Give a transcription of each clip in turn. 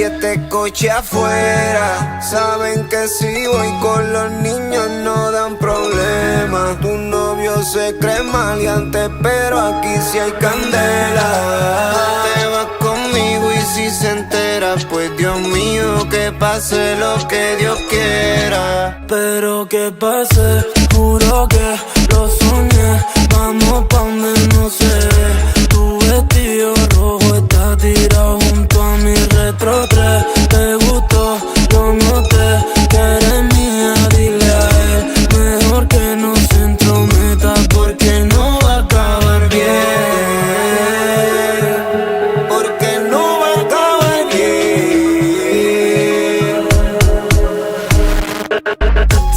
7 coches afuera. Saben que si voy con los niños no dan problema. Tu novio se cree maleante, pero aquí sí hay candela. Te vas conmigo y si se entera, pues Dios mío, que pase lo que Dios quiera. Pero que pase, juro que lo soñé. Vamos pa' donde no se ve. Tu vestido rojo está tirado junto a mi Retro 3. Te gustó, lo noté, que eres mía, dile a él. Mejor que no se entrometa porque no va a acabar bien. Porque no va a acabar bien.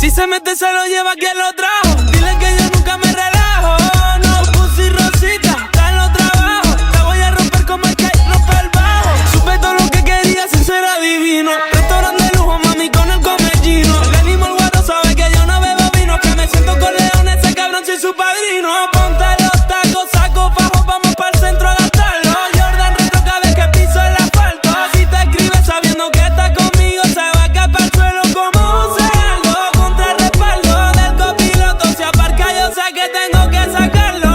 Si se mete se lo lleva quien lo trajo. Dile que yo nunca me relajo. No puse rosita, ya lo trabajo. La voy a romper como el que rompe el bajo. Supe todo lo que quería sin ser adivino. Restaurante de lujo, mami, con el comellino. El ánimo el guaro sabe que yo no bebo vino. Que me siento con León, ese cabrón soy su padrino. Ponte los tacos, saco bajo, vamos pa'l centro a gastarlo. Jordan retro cada vez que piso el asfalto. Si te escribes sabiendo que estás conmigo, se va a caer pa'l suelo como un cerdo. Contra el respaldo del copiloto, si aparca yo sé que tengo que sacarlo.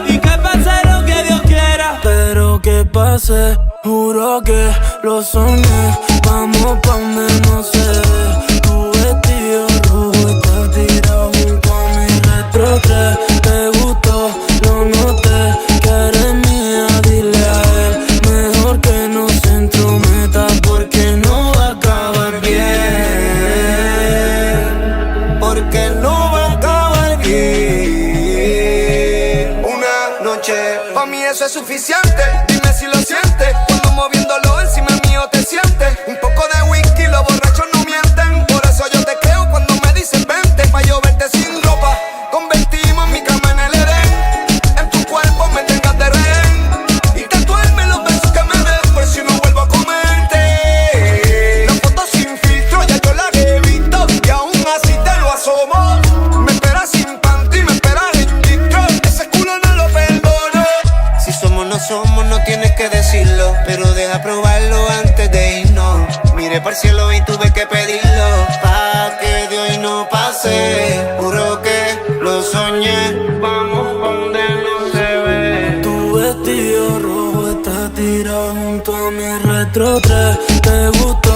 Y que pase lo que Dios quiera. Pero que pase, juro que lo soñé. Vamos pa' donde no se ve. Tu vestido rojo está tirado junto a mi Retro 3. Te gustó, lo noté, que eres mía, dile a él. Mejor que no se entrometa porque no va a acabar bien. Porque no va a acabar bien. Una noche, pa' mí eso es suficiente. Dime si lo sientes, cuando moviéndolo encima mío te sientes. Un poco de whisky, los borrachos no mienten. Por eso yo te creo cuando me dices vente. Pa' yo verte sin ropa, convertimos mi cama en el Edén. En tu cuerpo me tengas de rehén. Y tatuarme los besos que me des, por si no vuelvo a comerte. La foto sin filtro, ya yo la he visto. Y aún así te lo asomo. Me esperas sin panty, me esperas en distro. Ese culo no lo perdono. Si somos no somos, no tienes que decirlo, pero deja probarlo antes de irnos. Miré para el cielo y tuve que pedirlo, pa' que de hoy no pase. Juro que lo soñé. Vamos pa' donde no se ve. Tu vestido rojo está tirado junto a mi Retro 3. Te gustó,